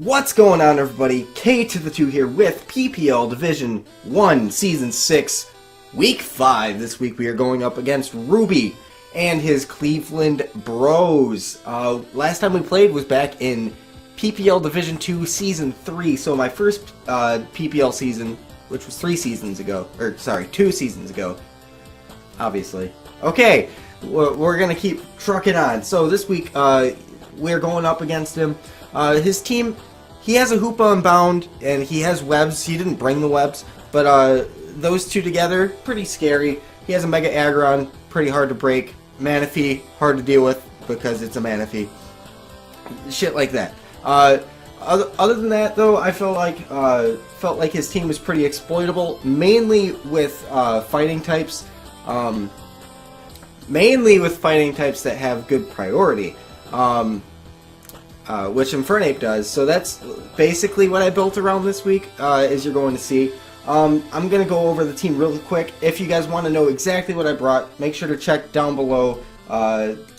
What's going on, everybody? K to the 2 here with PPL Division 1 Season 6 Week 5. This week we are going up against Ruby and his Cleveland Bros. Last time we played was back in PPL Division 2 Season 3. So my first PPL season, which was 2 seasons ago. Obviously. Okay, we're going to keep trucking on. So this week we're going up against him. His team, he has a Hoopa Unbound, and he has webs. He didn't bring the webs, but those two together, pretty scary. He has a Mega Aggron, pretty hard to break. Manaphy, hard to deal with because it's a Manaphy. Shit like that. Other than that, though, I felt like his team was pretty exploitable, mainly with fighting types. Mainly with fighting types that have good priority. Which Infernape does. So that's basically what I built around this week, as you're going to see. I'm going to go over the team really quick. If you guys want to know exactly what I brought, make sure to check down below.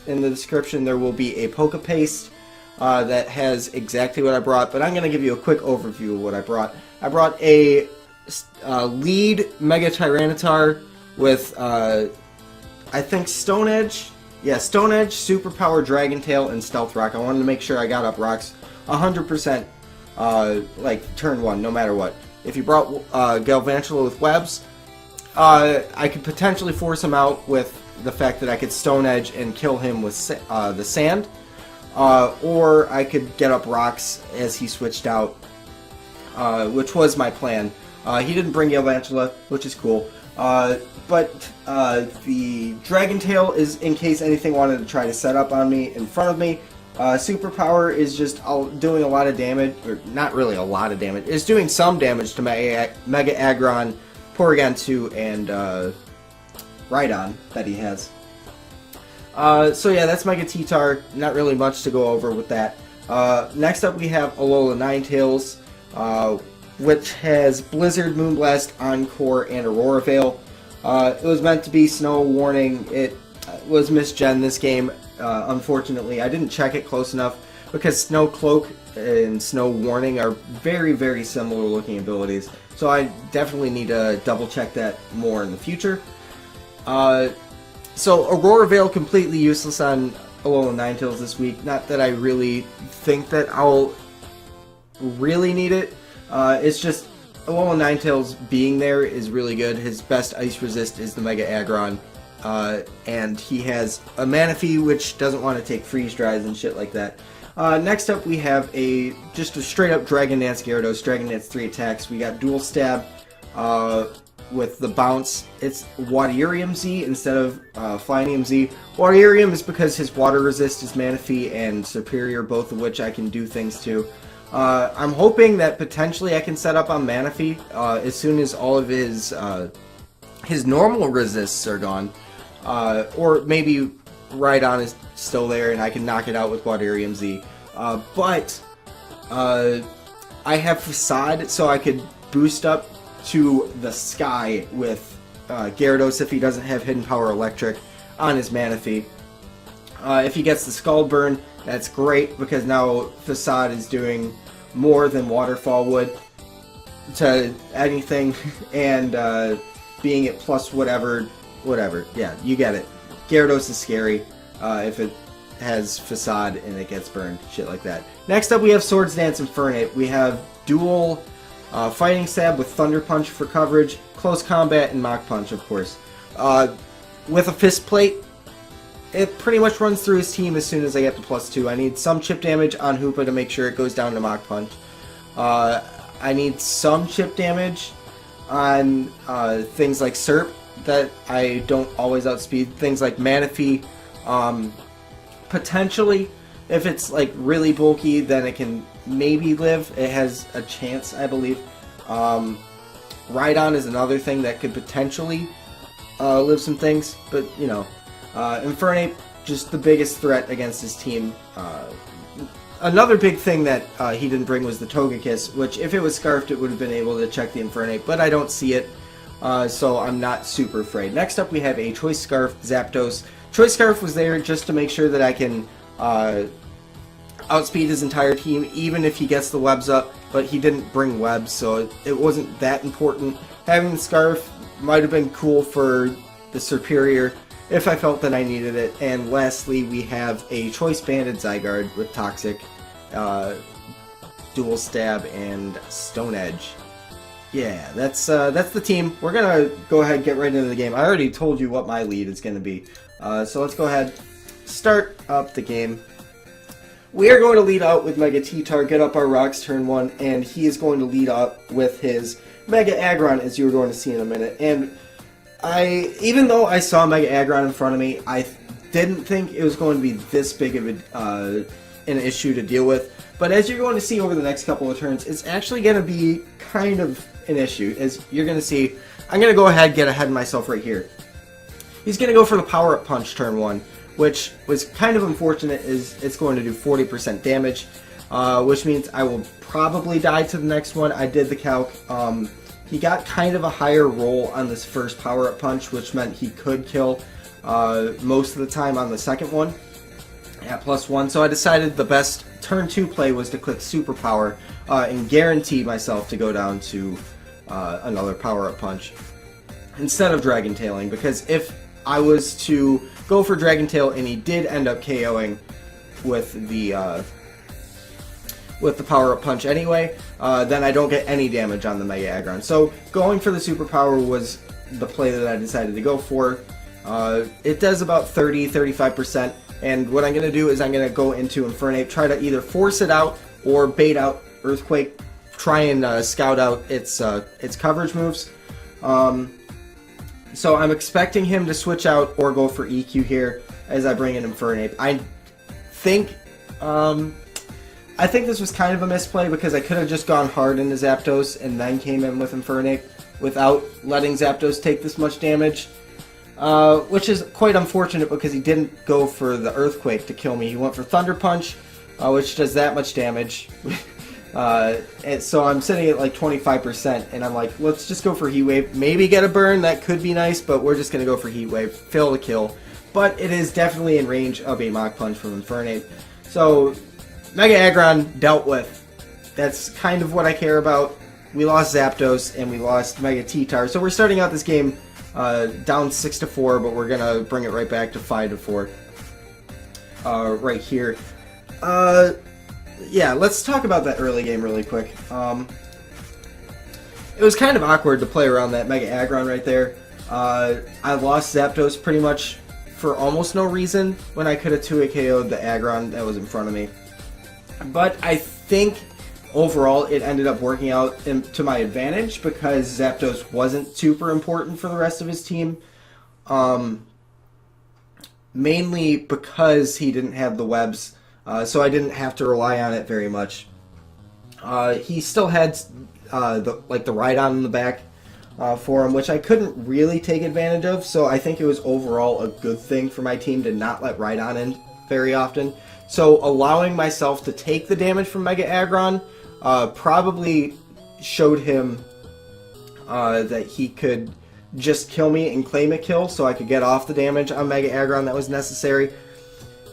In the description there will be a Poke Paste that has exactly what I brought, but I'm going to give you a quick overview of what I brought. I brought a lead Mega Tyranitar with, I think, Stone Edge. Yeah, Stone Edge, Superpower, Dragon Tail, and Stealth Rock. I wanted to make sure I got up rocks 100%, like, turn 1, no matter what. If you brought Galvantula with webs, I could potentially force him out with the fact that I could Stone Edge and kill him with the sand. Or I could get up rocks as he switched out, which was my plan. He didn't bring Galvantula, which is cool. But the Dragon Tail is in case anything wanted to try to set up on me in front of me. Superpower is just doing a lot of damage, or not really a lot of damage. It's doing some damage to Mega Aggron, Porygon 2, and Rhydon that he has. So yeah, that's Mega T-Tar. Not really much to go over with that. Next up we have Alola Ninetales, which has Blizzard, Moonblast, Encore, and Aurora Veil. It was meant to be Snow Warning. It was misgen this game, unfortunately. I didn't check it close enough because Snow Cloak and Snow Warning are very, very similar looking abilities. So I definitely need to double check that more in the future. So Aurora Veil completely useless on Alola Ninetales this week. Not that I really think that I'll really need it. It's just Alola Ninetales being there is really good. His best ice resist is the Mega Aggron. And he has a Manaphy which doesn't want to take freeze dries and shit like that. Next up we have just a straight up Dragon Dance Gyarados. Dragon Dance 3 attacks. We got Dual Stab with the bounce. It's Waterium Z instead of Flyinium Z. Waterium is because his water resist is Manaphy and Superior, both of which I can do things to. I'm hoping that potentially I can set up on Manaphy as soon as all of his normal resists are gone. Or maybe Rhydon is still there and I can knock it out with Waterium Z. But I have Facade, so I could boost up to the sky with Gyarados if he doesn't have Hidden Power Electric on his Manaphy. If he gets the Scald Burn, that's great because now Facade is doing more than Waterfall would to anything, and being at plus whatever. Yeah, you get it. Gyarados is scary if it has Facade and it gets burned, shit like that. Next up we have Swords Dance Infernape. We have dual Fighting Stab with Thunder Punch for coverage, Close Combat, and Mach Punch, of course. With a Fist Plate, it pretty much runs through his team as soon as I get to +2. I need some chip damage on Hoopa to make sure it goes down to Mach Punch. I need some chip damage on things like Serp that I don't always outspeed. Things like Manaphy. Potentially, if it's like really bulky, then it can maybe live. It has a chance, I believe. Rhydon is another thing that could potentially live some things, but you know. Infernape, just the biggest threat against his team. Another big thing that he didn't bring was the Togekiss, which if it was Scarfed it would have been able to check the Infernape, but I don't see it, so I'm not super afraid. Next up we have a Choice Scarf Zapdos. Choice Scarf was there just to make sure that I can outspeed his entire team, even if he gets the webs up, but he didn't bring webs, so it wasn't that important. Having the Scarf might have been cool for the Superior if I felt that I needed it. And lastly, we have a Choice Banded Zygarde with Toxic, Dual Stab, and Stone Edge. Yeah, that's the team. We're gonna go ahead and get right into the game. I already told you what my lead is gonna be, so let's go ahead, start up the game. We are going to lead out with Mega T-Tar, get up our rocks turn 1, and he is going to lead up with his Mega Aggron, as you're going to see in a minute. And even though I saw Mega Aggron in front of me, I didn't think it was going to be this big of an issue to deal with. But as you're going to see over the next couple of turns, it's actually going to be kind of an issue. As you're going to see, I'm going to go ahead and get ahead of myself right here. He's going to go for the Power Up Punch turn 1, which was kind of unfortunate, is it's going to do 40% damage, which means I will probably die to the next one. I did the calc. He got kind of a higher roll on this first Power Up Punch, which meant he could kill most of the time on the second one at +1. So I decided the best turn 2 play was to click Superpower and guarantee myself to go down to another Power Up Punch instead of Dragon Tailing, because if I was to go for Dragon Tail and he did end up KOing with the Power Up Punch anyway, then I don't get any damage on the Mega Aggron. So going for the Superpower was the play that I decided to go for. It does about 30-35%, and what I'm going to do is I'm going to go into Infernape, try to either force it out or bait out Earthquake, try and scout out its coverage moves. So I'm expecting him to switch out or go for EQ here as I bring in Infernape. I think this was kind of a misplay, because I could have just gone hard into Zapdos and then came in with Infernape without letting Zapdos take this much damage, which is quite unfortunate because he didn't go for the Earthquake to kill me. He went for Thunder Punch, which does that much damage. And so I'm sitting at like 25%, and I'm like, let's just go for Heat Wave. Maybe get a burn, that could be nice, but we're just going to go for Heat Wave, fail to kill. But it is definitely in range of a Mach Punch from Infernape. So Mega Aggron dealt with. That's kind of what I care about. We lost Zapdos and we lost Mega T-Tar. So we're starting out this game down 6-4, but we're going to bring it right back to 5-4 right here. Yeah, let's talk about that early game really quick. It was kind of awkward to play around that Mega Aggron right there. I lost Zapdos pretty much for almost no reason when I could have 2-hit KO'd the Aggron that was in front of me. But I think overall it ended up working out to my advantage because Zapdos wasn't super important for the rest of his team. Mainly because he didn't have the webs. So I didn't have to rely on it very much. He still had the Rhydon in the back for him, which I couldn't really take advantage of, so I think it was overall a good thing for my team to not let Rhydon in very often. So allowing myself to take the damage from Mega Aggron probably showed him that he could just kill me and claim a kill, so I could get off the damage on Mega Aggron that was necessary.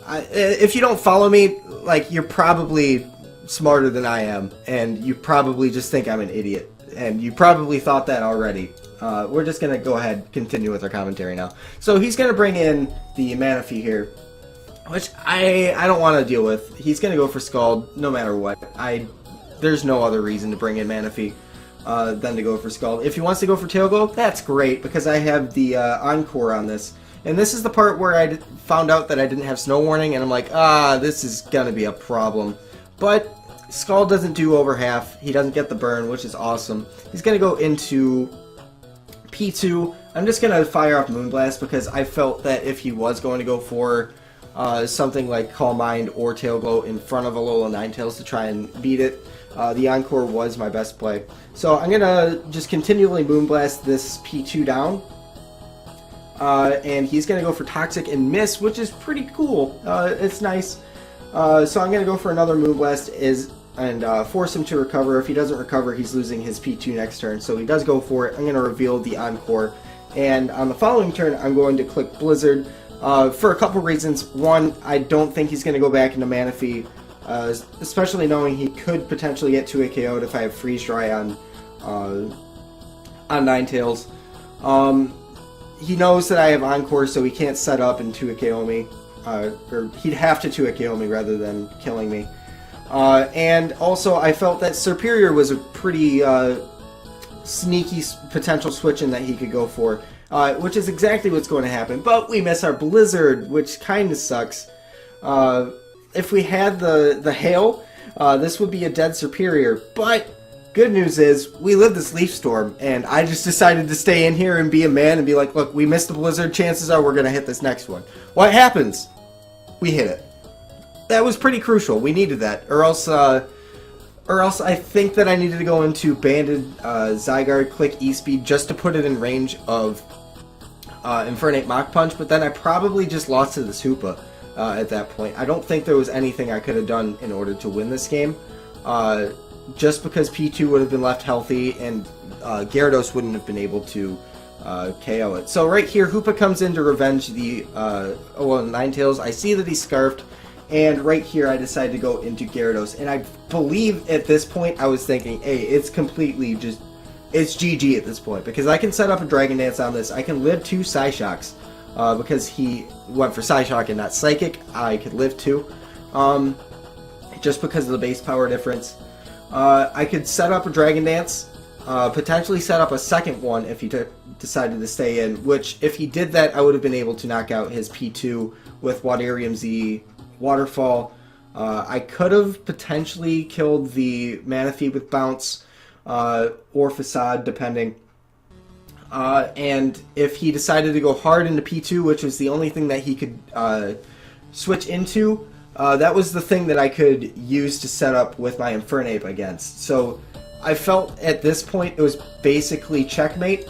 If you don't follow me, like, you're probably smarter than I am, and you probably just think I'm an idiot, and you probably thought that already. We're just going to go ahead and continue with our commentary now. So he's going to bring in the Manaphy here, which I don't want to deal with. He's going to go for Scald no matter what. There's no other reason to bring in Manaphy than to go for Scald. If he wants to go for Tail Glow, that's great, because I have the Encore on this. And this is the part where I found out that I didn't have Snow Warning, and I'm like, this is going to be a problem. But Scald doesn't do over half. He doesn't get the burn, which is awesome. He's going to go into P2. I'm just going to fire off Moonblast because I felt that if he was going to go for something like Calm Mind or Tail Glow in front of Alola Ninetales to try and beat it, the Encore was my best play. So I'm going to just continually Moonblast this P2 down. And he's going to go for Toxic and Miss, which is pretty cool. It's nice. So I'm going to go for another Moonblast and force him to recover. If he doesn't recover, he's losing his P2 next turn. So he does go for it. I'm going to reveal the Encore. And on the following turn, I'm going to click Blizzard for a couple reasons. One, I don't think he's going to go back into Manaphy especially knowing he could potentially get 2 KO'd if I have Freeze Dry on Ninetales. He knows that I have Encore, so he can't set up and 2 KO me. Or he'd have to 2 KO me rather than killing me. And also, I felt that Superior was a pretty sneaky potential switch-in that he could go for, which is exactly what's going to happen. But we miss our Blizzard, which kind of sucks. If we had the Hail, this would be a dead Superior. But good news is, we lived this Leaf Storm, and I just decided to stay in here and be a man and be like, look, we missed the Blizzard, chances are we're going to hit this next one. What happens? We hit it. That was pretty crucial. We needed that. Or else I think that I needed to go into Banded Zygarde, click E-Speed, just to put it in range of Infernape Mach Punch, but then I probably just lost to this Hoopa at that point. I don't think there was anything I could have done in order to win this game. Just because P2 would have been left healthy and Gyarados wouldn't have been able to KO it. So right here, Hoopa comes in to revenge the Ninetales. I see that he's Scarfed, and right here I decide to go into Gyarados. And I believe at this point I was thinking, hey, it's completely just, it's GG at this point, because I can set up a Dragon Dance on this. I can live 2 Psyshocks, because he went for Psyshock and not Psychic. I could live 2, just because of the base power difference. I could set up a Dragon Dance, potentially set up a second one if he decided to stay in, which if he did that, I would have been able to knock out his P2 with Wadarium Z Waterfall. I could have potentially killed the Manaphy with Bounce, or Facade, depending. And if he decided to go hard into P2, which was the only thing that he could switch into, that was the thing that I could use to set up with my Infernape against. So I felt at this point it was basically checkmate.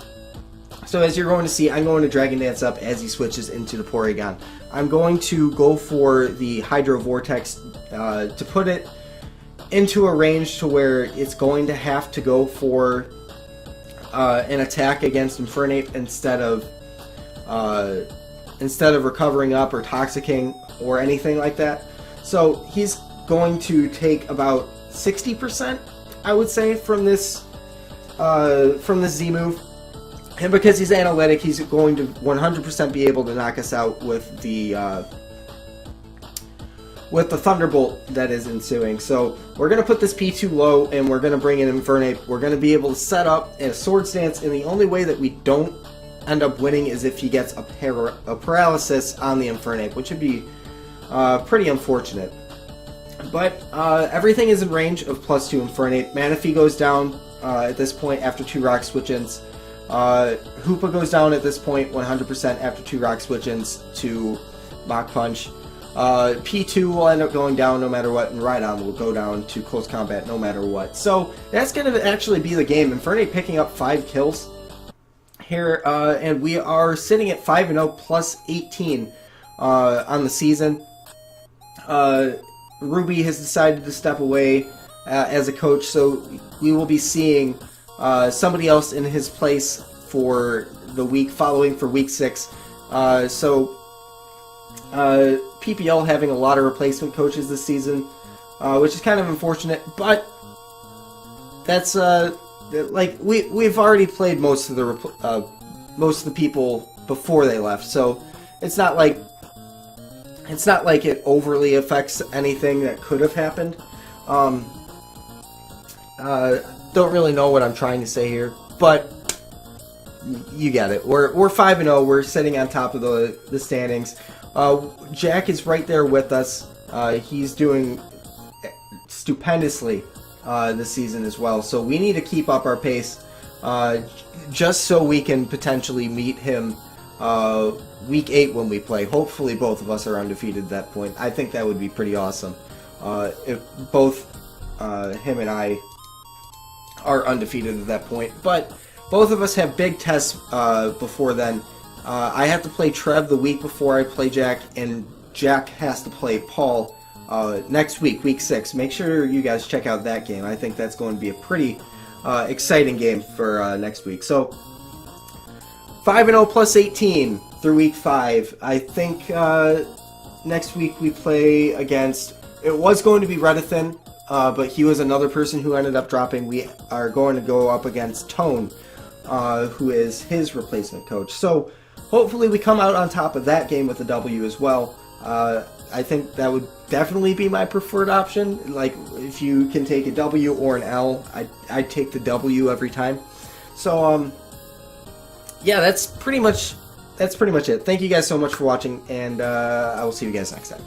So as you're going to see, I'm going to Dragon Dance up as he switches into the Porygon. I'm going to go for the Hydro Vortex to put it into a range to where it's going to have to go for an attack against Infernape instead of recovering up or Toxicking or anything like that. So he's going to take about 60%, I would say, from this Z move. And because he's analytic, he's going to 100% be able to knock us out with the Thunderbolt that is ensuing. So we're going to put this P2 low, and we're going to bring in Infernape. We're going to be able to set up a Swords Dance, and the only way that we don't end up winning is if he gets a Paralysis on the Infernape, which would be pretty unfortunate. But everything is in range of +2 Infernape. Manaphy goes down at this point after 2 Rock Switch-ins. Hoopa goes down at this point 100% after 2 Rock Switch-ins to Mach Punch. P2 will end up going down no matter what, and Rhydon will go down to Close Combat no matter what. So that's going to actually be the game. Infernape picking up 5 kills here, and we are sitting at 5-0 plus 18 on the season. Ruby has decided to step away as a coach, so we will be seeing somebody else in his place for the week following, for week 6. PPL having a lot of replacement coaches this season, which is kind of unfortunate, but that's like we've already played most of the people before they left, so it's not like it overly affects anything that could have happened. Don't really know what I'm trying to say here, but you get it. We're 5-0. We're sitting on top of the standings. Jack is right there with us. He's doing stupendously this season as well. So we need to keep up our pace, just so we can potentially meet him week 8 when we play. Hopefully both of us are undefeated at that point. I think that would be pretty awesome if both him and I are undefeated at that point. But both of us have big tests before then. I have to play Trev the week before I play Jack, and Jack has to play Paul next week, week 6. Make sure you guys check out that game. I think that's going to be a pretty exciting game for next week. So 5-0 plus 18 through week 5. I think next week we play against It was going to be Redithin, but he was another person who ended up dropping. We are going to go up against Tone, who is his replacement coach. So hopefully we come out on top of that game with a W as well. I think that would definitely be my preferred option. Like, if you can take a W or an L, I'd take the W every time. So, yeah, that's pretty much it. Thank you guys so much for watching, and I will see you guys next time.